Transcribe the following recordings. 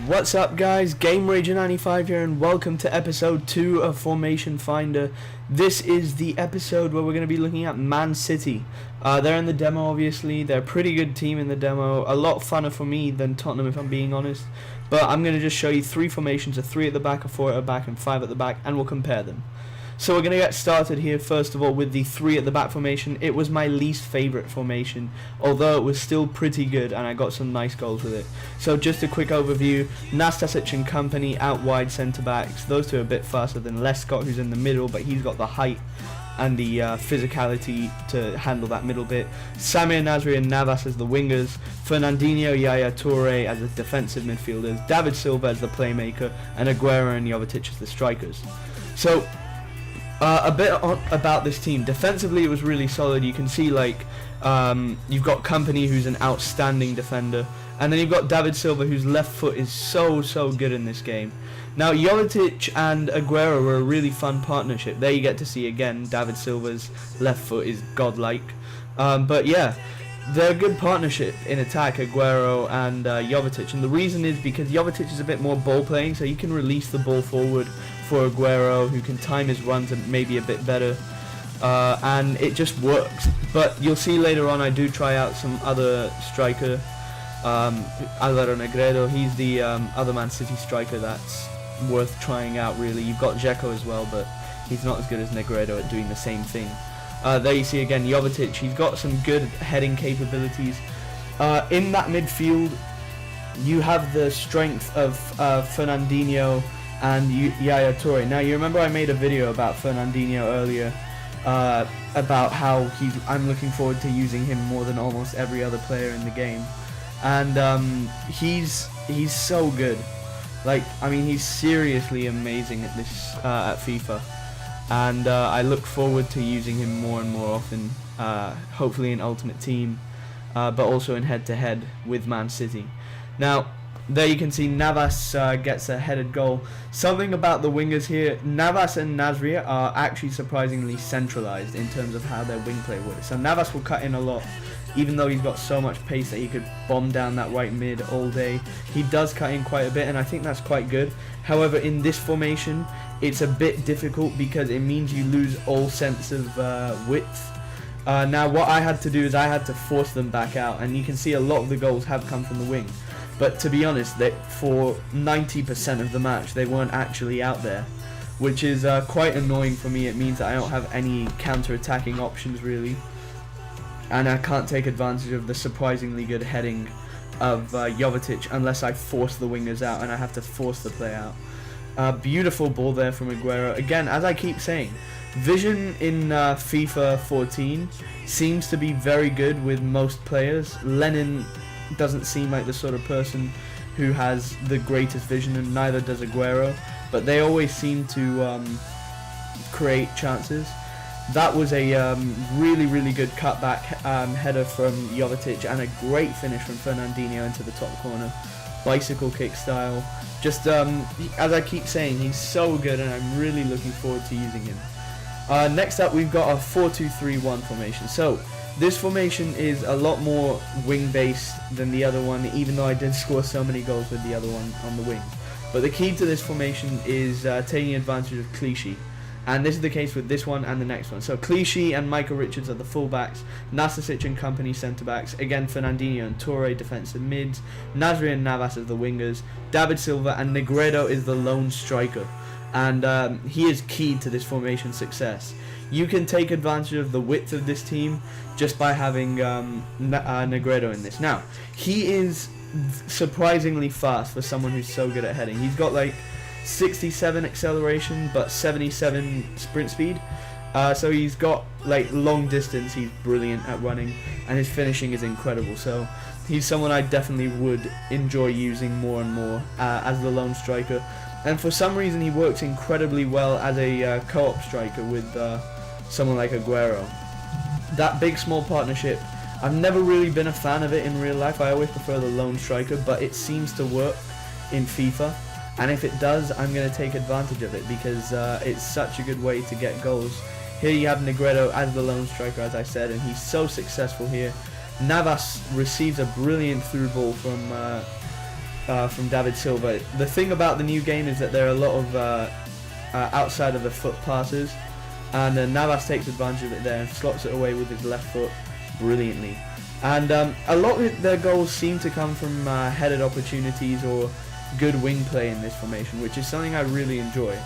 What's up guys, GameRager95 here and welcome to episode 2 of Formation Finder. This is the episode where we're going to be looking at Man City. They're in the demo obviously, they're a pretty good team in the demo, a lot funner for me than Tottenham if I'm being honest. But I'm going to just show you 3 formations, a 3 at the back, a 4 at the back and 5 at the back, and we'll compare them. So we're going to get started here first of all with the 3 at the back formation. It was my least favourite formation, although it was still pretty good and I got some nice goals with it. So just a quick overview, NepentheZ and company out wide centre backs. Those two are a bit faster than Lescott, who's in the middle, but he's got the height and the physicality to handle that middle bit. Samir Nasri and Navas as the wingers, Fernandinho, Yaya Toure as the defensive midfielders, David Silva as the playmaker, and Aguero and Jovetic as the strikers. So a bit about this team. Defensively it was really solid. You can see you've got Company, who's an outstanding defender, and then you've got David Silva, whose left foot is so good in this game. Now Jovetic and Aguero were a really fun partnership. There you get to see again David Silva's left foot is godlike. But yeah, they're a good partnership in attack, Aguero and Jovetic, and the reason is because Jovetic is a bit more ball playing, so you can release the ball forward for Aguero, who can time his runs and maybe a bit better, and it just works. But you'll see later on I do try out some other striker, Alvaro Negredo. He's the other Man City striker that's worth trying out really. You've got Zerkaa as well, but he's not as good as Negredo at doing the same thing. There you see again Jovetic, he's got some good heading capabilities. In that midfield you have the strength of Fernandinho and Yaya Toure. Now you remember I made a video about Fernandinho earlier, about how I'm looking forward to using him more than almost every other player in the game, and he's so good. He's seriously amazing at this at FIFA, and I look forward to using him more and more often, hopefully in Ultimate Team, but also in head-to-head with Man City. Now there you can see Navas gets a headed goal. Something about the wingers here, Navas and Nasri are actually surprisingly centralized in terms of how their wing play works. So Navas will cut in a lot, even though he's got so much pace that he could bomb down that right mid all day. He does cut in quite a bit, and I think that's quite good. However, in this formation, it's a bit difficult because it means you lose all sense of width. Now what I had to do is I had to force them back out, and you can see a lot of the goals have come from the wing. But to be honest, for 90% of the match, they weren't actually out there, which is quite annoying for me. It means that I don't have any counter-attacking options really, and I can't take advantage of the surprisingly good heading of Jovetic unless I force the wingers out, and I have to force the play out. Beautiful ball there from Aguero. Again, as I keep saying, vision in FIFA 14 seems to be very good with most players. Lennon doesn't seem like the sort of person who has the greatest vision, and neither does Aguero, but they always seem to create chances. That was a really good cutback header from Jovetic, and a great finish from Fernandinho into the top corner, bicycle kick style. Just as I keep saying, he's so good and I'm really looking forward to using him. Next up we've got a 4-2-3-1 formation. So this formation is a lot more wing-based than the other one, even though I did score so many goals with the other one on the wing. But the key to this formation is taking advantage of Clichy. And this is the case with this one and the next one. So Clichy and Michael Richards are the fullbacks, NepentheZ and company centre-backs, again Fernandinho and Toure defensive mids, Nasri and Navas as the wingers, David Silva and Negredo is the lone striker. And he is key to this formation success. You can take advantage of the width of this team just by having Negredo in this. Now, he is surprisingly fast for someone who's so good at heading. He's got 67 acceleration but 77 sprint speed. So he's got long distance, he's brilliant at running, and his finishing is incredible. So he's someone I definitely would enjoy using more and more as the lone striker. And for some reason he works incredibly well as a co-op striker with someone like Aguero. That big small partnership, I've never really been a fan of it in real life. I always prefer the lone striker, but it seems to work in FIFA, and if it does, I'm going to take advantage of it because it's such a good way to get goals. Here you have Negredo as the lone striker, as I said, and he's so successful here. Navas receives a brilliant through ball from from David Silva. The thing about the new game is that there are a lot of outside of the foot passes, and Navas takes advantage of it there and slots it away with his left foot brilliantly. And a lot of their goals seem to come from headed opportunities or good wing play in this formation, which is something I really enjoy.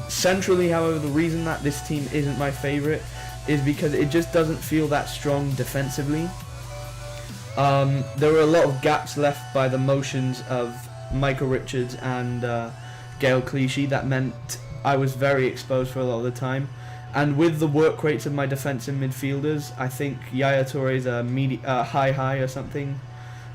Centrally, however, the reason that this team isn't my favourite is because it just doesn't feel that strong defensively. There were a lot of gaps left by the motions of Michael Richards and Gael Clichy that meant I was very exposed for a lot of the time. And with the work rates of my defensive midfielders, I think Yaya Toure is a high or something,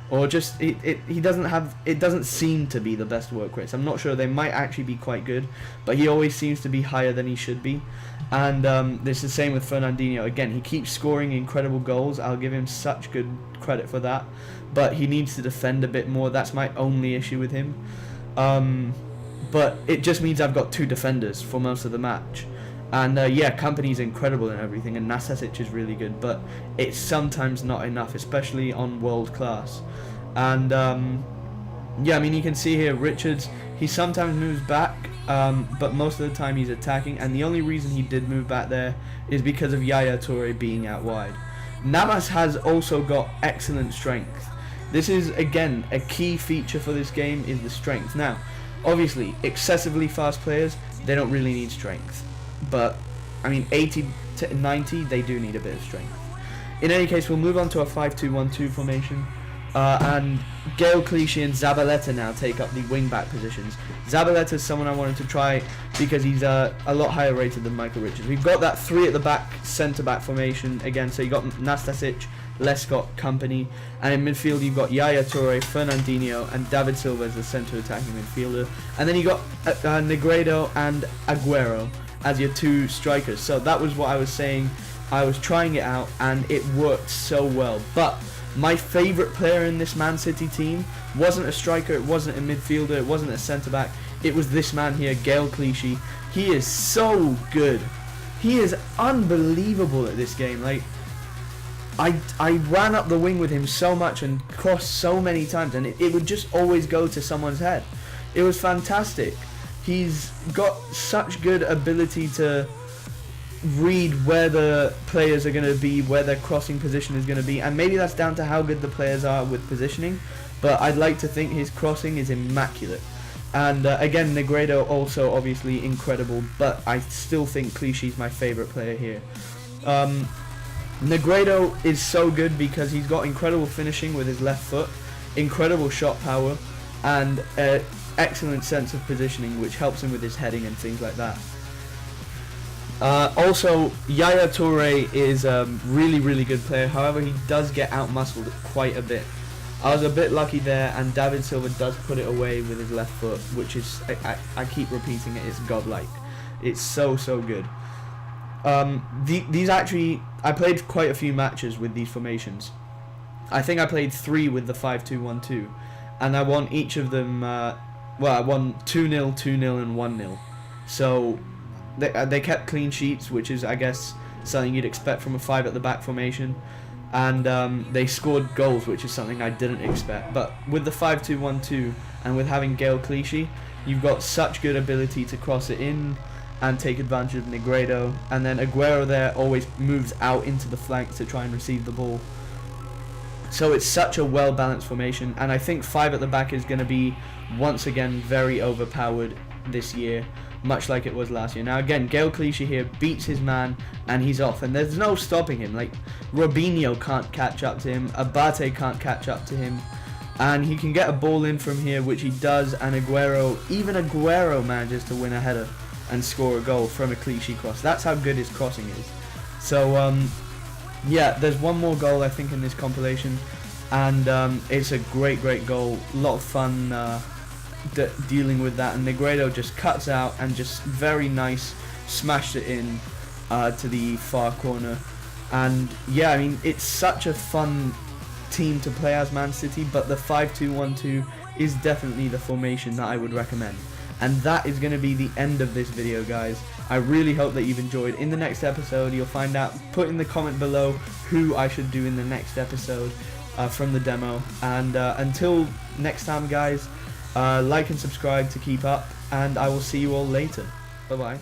or just he doesn't seem to be the best work rates. I'm not sure, they might actually be quite good, but he always seems to be higher than he should be. And it's the same with Fernandinho. Again, he keeps scoring incredible goals. I'll give him such good credit for that, but he needs to defend a bit more. That's my only issue with him. But it just means I've got two defenders for most of the match. And yeah, Company's incredible and everything, and Nastasic is really good, but it's sometimes not enough, especially on world class. And yeah, I mean, you can see here Richards, he sometimes moves back, but most of the time he's attacking, and the only reason he did move back there is because of Yaya Toure being out wide. Navas has also got excellent strength. This is, again, a key feature for this game is the strength. Now, obviously, excessively fast players, they don't really need strength. But, I mean, 80 to 90, they do need a bit of strength. In any case, we'll move on to a 5-2-1-2 formation. And Gael Clichy and Zabaleta now take up the wing-back positions. Zabaleta is someone I wanted to try because he's a lot higher rated than Michael Richards. We've got that 3 at the back, centre-back formation again. So you got Nastasic, Lescott, Company, and in midfield you've got Yaya Toure, Fernandinho, and David Silva as the centre attacking midfielder. And then you got Negredo and Aguero as your two strikers. So that was what I was saying. I was trying it out and it worked so well. But my favourite player in this Man City team wasn't a striker, it wasn't a midfielder, it wasn't a centre-back. It was this man here, Gael Clichy. He is so good. He is unbelievable at this game. Like, I ran up the wing with him so much and crossed so many times, and it would just always go to someone's head. It was fantastic. He's got such good ability to read where the players are going to be, where their crossing position is going to be, and maybe that's down to how good the players are with positioning, but I'd like to think his crossing is immaculate. And again, Negredo also obviously incredible, but I still think Clichy's my favourite player here. Negredo is so good because he's got incredible finishing with his left foot, incredible shot power, and excellent sense of positioning, which helps him with his heading and things like that. Also, Yaya Toure is a really good player. However, he does get out-muscled quite a bit. I was a bit lucky there, and David Silva does put it away with his left foot, which is, I keep repeating it, it's godlike. It's so good. These actually, I played quite a few matches with these formations. I think I played 3 with the 5-2-1-2, and I won each of them, well, I won 2-0, 2-0, and 1-0. So they kept clean sheets, which is, I guess, something you'd expect from a 5 at the back formation. And they scored goals, which is something I didn't expect. But with the 5-2-1-2 and with having Gael Clichy, you've got such good ability to cross it in and take advantage of Negredo. And then Aguero there always moves out into the flanks to try and receive the ball. So it's such a well-balanced formation, and I think 5 at the back is going to be, once again, very overpowered this year, much like it was last year. Now again, Gael Clichy here beats his man, and he's off, and there's no stopping him. Like, Robinho can't catch up to him, Abate can't catch up to him, and he can get a ball in from here, which he does, and even Aguero manages to win a header and score a goal from a Clichy cross. That's how good his crossing is. So, yeah, there's one more goal I think in this compilation, and it's a great goal. A lot of fun dealing with that, and Negredo just cuts out and just very nice smashed it in to the far corner. And yeah, I mean, it's such a fun team to play as Man City, but the 5-2-1-2 is definitely the formation that I would recommend. And that is going to be the end of this video, guys. I really hope that you've enjoyed. In the next episode, you'll find out, put in the comment below who I should do in the next episode. from the demo. And until next time, guys, like and subscribe to keep up, and I will see you all later. Bye bye.